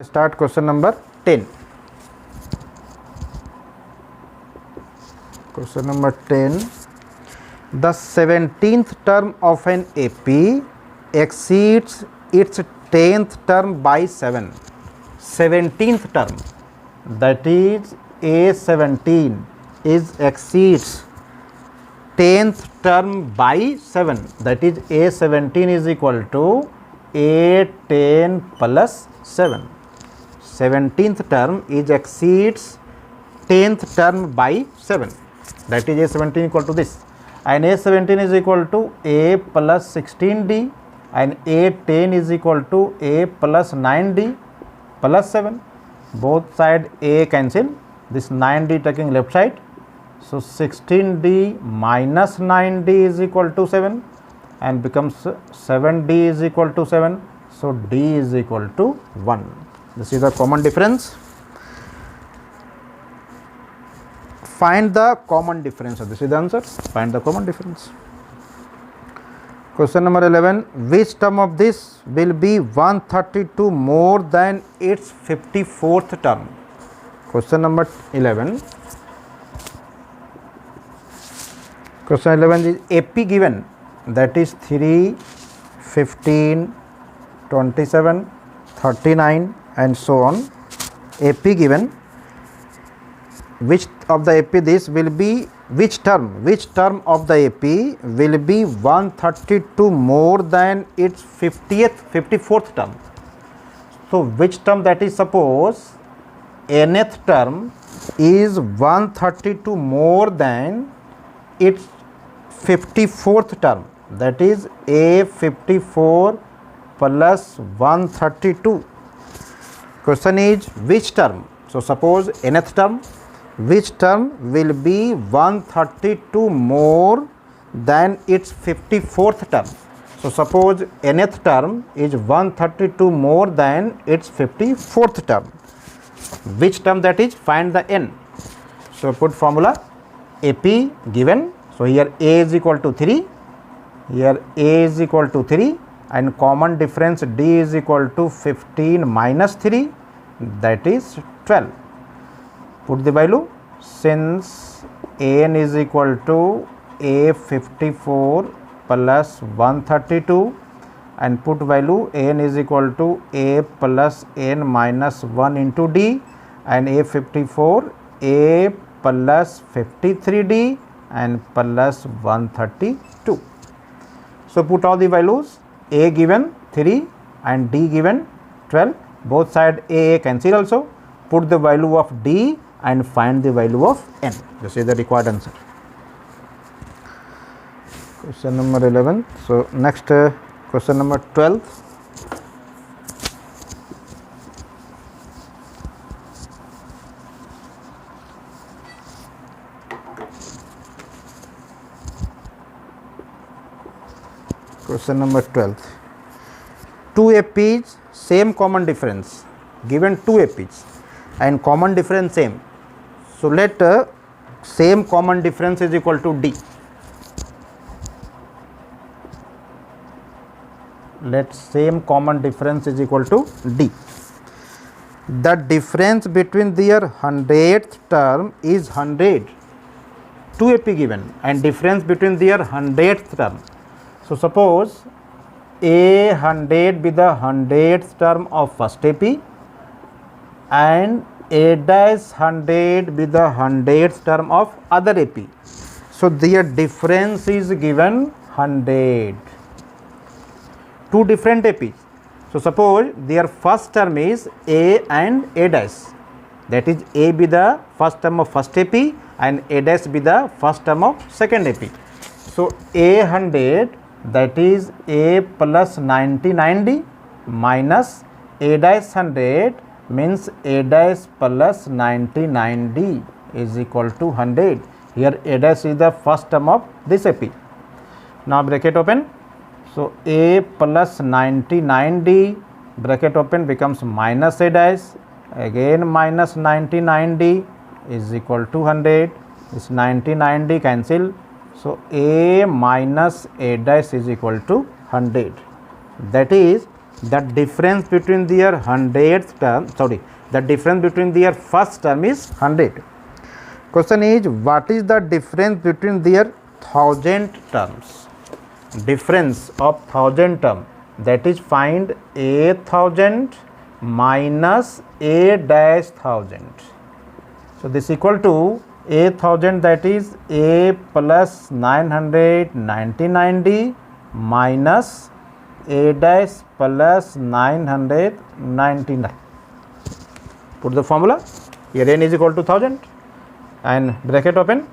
Start question number 10. Question number 10. The 17th term of an AP exceeds its 10th term by 7. 17th term, that is A17, exceeds 10th term by 7. That is A17 is equal to A10 plus 7. 17th term is exceeds 10th term by 7. That is A17 equal to this. And A17 is equal to A plus 16D and A10 is equal to A plus 9D plus 7. Both side A cancel. This 9D taking left side. So 16D minus 9D is equal to 7 and becomes 7D is equal to 7. So D is equal to 1. This is the common difference. Find the common difference. This is the answer. Find the common difference. Question number 11. Which term of this will be 132 more than its 54th term? Question number 11. Question 11 is AP given, that is 3, 15, 27, 39 and so on. AP given, which of the AP this will be, which term of the AP will be 132 more than its 54th term. So which term, that is, suppose nth term is 132 more than its 54th term, that is A54 plus 132. Question is which term? So suppose nth term, which term will be 132 more than its 54th term? So suppose nth term is 132 more than its 54th term. Which term that is? Find the n. So put formula AP given. So here A is equal to 3, here A is equal to 3 and common difference D is equal to 15 minus 3, that is 12. Put the value. Since An is equal to A54 plus 132 and put value An is equal to A plus n minus 1 into D and A54 A plus 53D and plus 132. So put all the values. A given 3 and D given 12. Both side A cancel also. Put the value of D and find the value of n. This is the required answer. Question number 11. So next question number 12. Question number 12. Two APs, same common difference. Given two APs and common difference same. So let same common difference is equal to D. Let same common difference is equal to D. The difference between their 100th term is 100. Two AP given and difference between their 100th term. So suppose A100 be the 100th term of first AP and A-100 be the 100th term of other AP. So their difference is given 100. Two different APs. So suppose their first term is A and A dash. That is A be the first term of first AP and A dash be the first term of second AP. So A100, that is A plus 99D minus A dash 100 means A dash plus 99D is equal to 100. Here A dash is the first term of this AP. Now bracket open. So A plus 99D bracket open becomes minus A dash, again minus 99D is equal to 100. This 99D cancel. So A minus A dash is equal to 100. That is the difference between their 100th term, the difference between their first term is 100. Question is, what is the difference between their 1000 terms? Difference of 1000 term, that is find a 1000 minus a dash 1000. So this equal to a 1000, that is a plus 999d minus a dash plus 999. Put the formula. Here n is equal to 1000 and bracket open.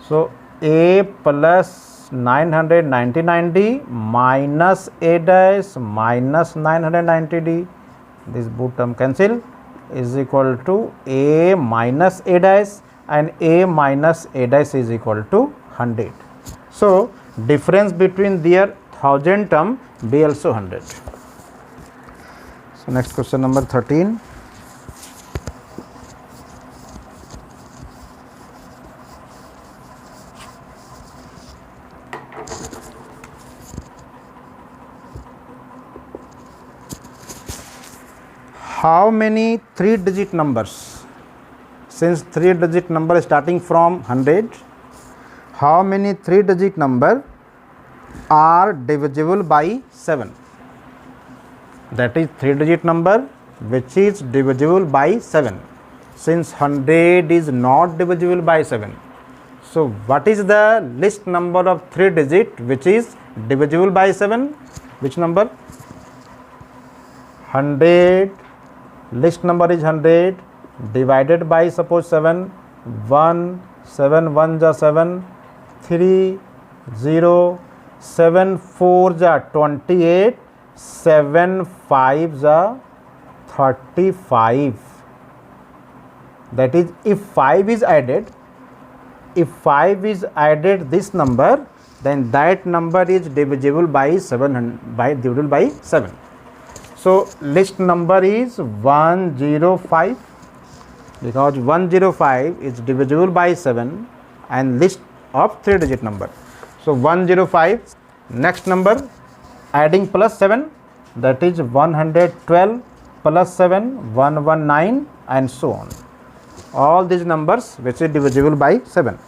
So a plus 999d minus a dash minus 990d, this both term cancel, is equal to a minus a dash, and a minus a dash is equal to 100. So difference between their 1000 term be also 100. So next question number 13. How many 3-digit numbers? Since 3-digit number starting from 100, how many 3-digit number are divisible by 7? That is 3-digit number which is divisible by 7. Since 100 is not divisible by 7, so what is the least number of 3-digit which is divisible by 7? Which number? 100. Least number is 100 divided by suppose 7. 1, 7 1 ja 7, 3 0, 7 4 ja 28, 7 5 ja 35. That is, if 5 is added, this number, then that number is divisible by 7. So list number is 105, because 105 is divisible by 7 and list of 3-digit number. So 105. Next number adding plus 7, that is 112 plus 7 119 and so on. All these numbers which is divisible by 7.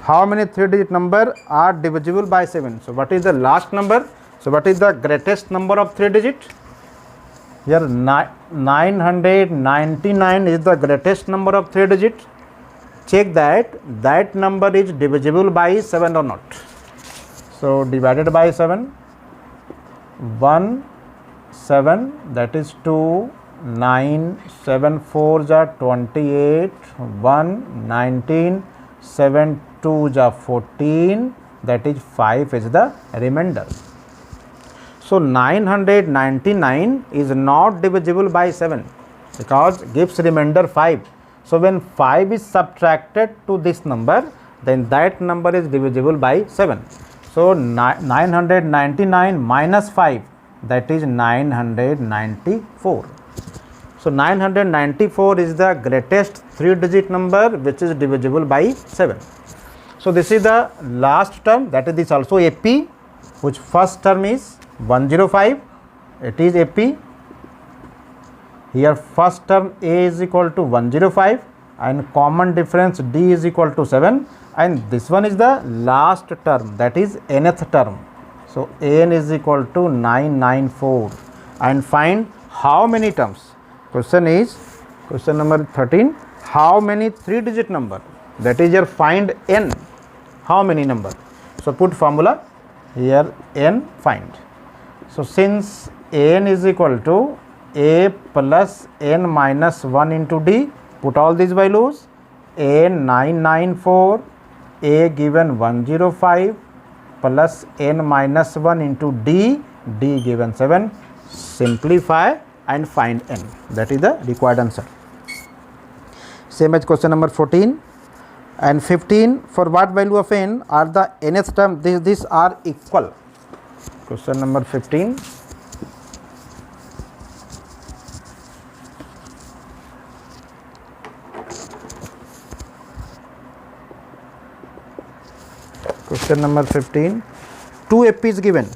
How many 3-digit number are divisible by 7? So what is the last number? So what is the greatest number of 3-digit? Here 999 is the greatest number of 3-digit. Check that number is divisible by 7 or not. So divided by 7, 1 7, that is 2, 9, 7 4 ja 28, 1 19, 7 2 ja 14, that is 5 is the remainder. So 999 is not divisible by 7 because gives remainder 5. So when 5 is subtracted to this number, then that number is divisible by 7. So 999 minus 5, that is 994. So 994 is the greatest 3-digit number which is divisible by 7. So this is the last term, that is this also AP, which first term is 105, it is AP. Here first term A is equal to 105 and common difference D is equal to 7, and this one is the last term, that is nth term. So n is equal to 994, and find how many terms. Question is, question number 13, how many 3-digit number? That is your find n, how many number? So put formula here, n find. So since n is equal to a plus n minus 1 into d, put all these values, a 994, a given 105 plus n minus 1 into d, d given 7, simplify and find n. That is the required answer. Same as question number 14 and 15. For what value of n are the nth term? These are equal. Question number 15. Question number 15. 2 AP is given.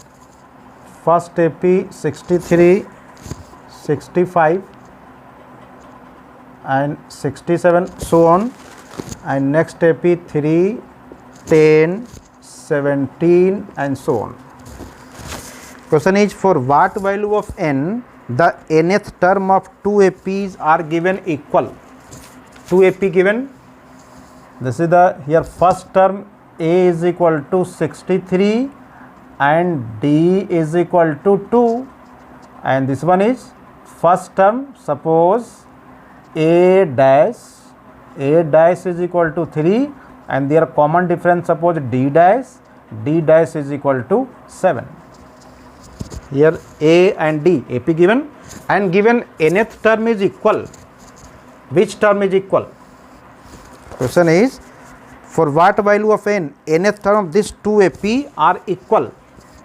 first AP 63, 65 and 67 so on, and next AP 3, 10, 17 and so on. Question is, for what value of n the nth term of two APs are given equal? Two AP given, this is the here first term A is equal to 63 and D is equal to 2, and this one is first term, suppose A dash is equal to 3 and their common difference suppose D dash is equal to 7. Here A and D AP given, and given nth term is equal. Which term is equal? Question is, for what value of nth term of this two AP are equal?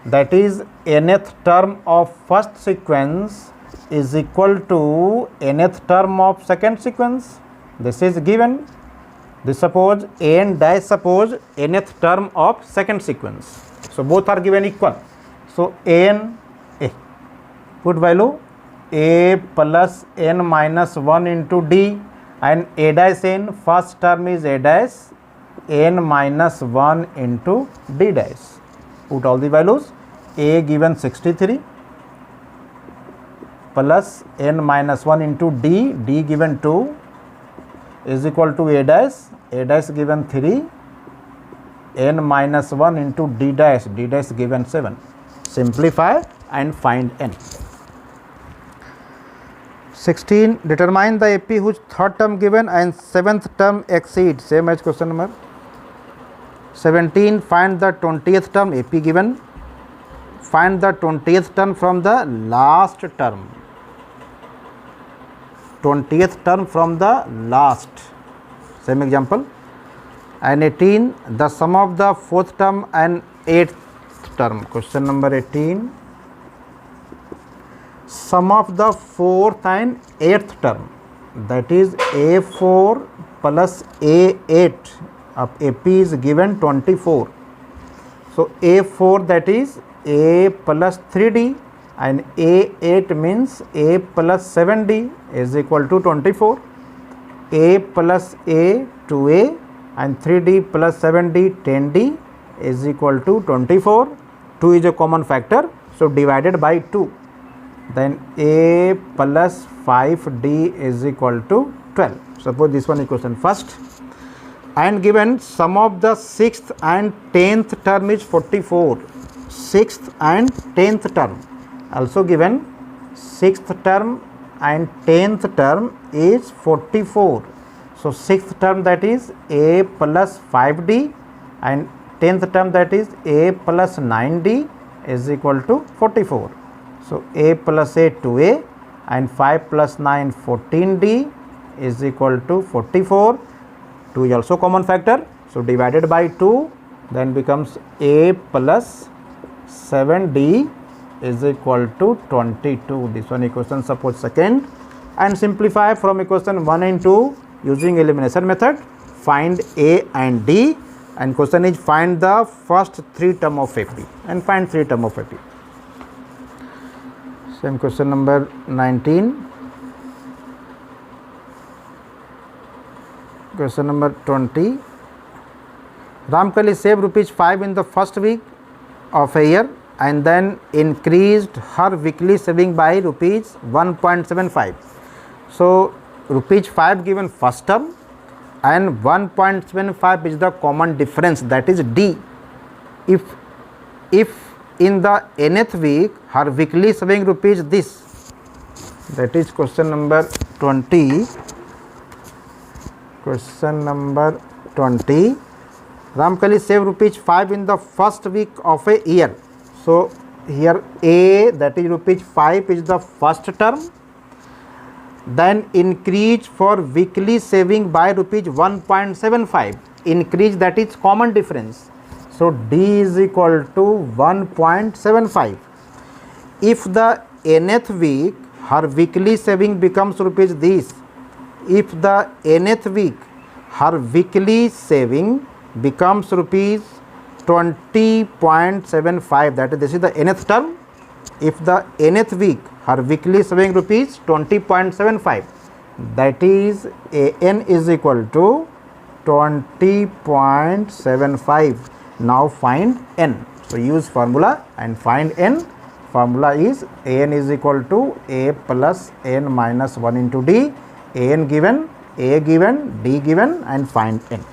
That is, nth term of first sequence is equal to nth term of second sequence. This is given. This suppose n dash suppose nth term of second sequence. So both are given equal. So n A, put value A plus n minus 1 into D, and A dash n first term is A dash n minus 1 into D dash. Put all the values. A given 63 plus n minus 1 into D given 2 is equal to A dash given 3, n minus 1 into D dash given 7. Simplify and find n. 16. Determine the AP whose third term given and seventh term exceeds. Same as question number 17. Find the 20th term AP given. Find the 20th term from the last term. 20th term from the last. Same example. And 18. The sum of the fourth term and eighth term. Question number 18. Sum of the fourth and eighth term, that is A4 plus A8 of AP is given 24. So A4 that is A plus 3D and A8 means A plus 7D is equal to 24. A plus A 2A and 3D plus 7D 10D is equal to 24. 2 is a common factor, so divided by 2. Then A plus 5D is equal to 12. Suppose this one is question first. And given sum of the 6th and 10th term is 44. 6th and 10th term. Also given 6th term and 10th term is 44. So 6th term that is A plus 5D and 10th term that is A plus 9D is equal to 44. So A plus A 2A and 5 plus 9 14D is equal to 44. 2 is also common factor. So divided by 2 then becomes A plus 7D is equal to 22. This one equation suppose second. And simplify from equation 1 and 2 using elimination method. Find A and D, and question is find the first 3 term of AP and find 3 term of AP. Same question number 19. Question number 20. Ramkali saved ₹5 in the first week of a year and then increased her weekly saving by ₹1.75. So ₹5 given first term and 1.75 is the common difference, that is D. If in the nth week her weekly saving rupees this, that is question number 20. Question number 20. Ramkali saved ₹5 in the first week of a year. So here A, that is ₹5 is the first term, then increase for weekly saving by ₹1.75. Increase, that is common difference. So D is equal to 1.75. If the nth week her weekly saving becomes rupees this, if the nth week her weekly saving becomes rupees 20.75, that is, this is the nth term, if the nth week her weekly saving rupees 20.75, that is an is equal to 20.75. Now find n. So use formula and find n. Formula is an is equal to a plus n minus 1 into d. An given, a given, d given, and find n.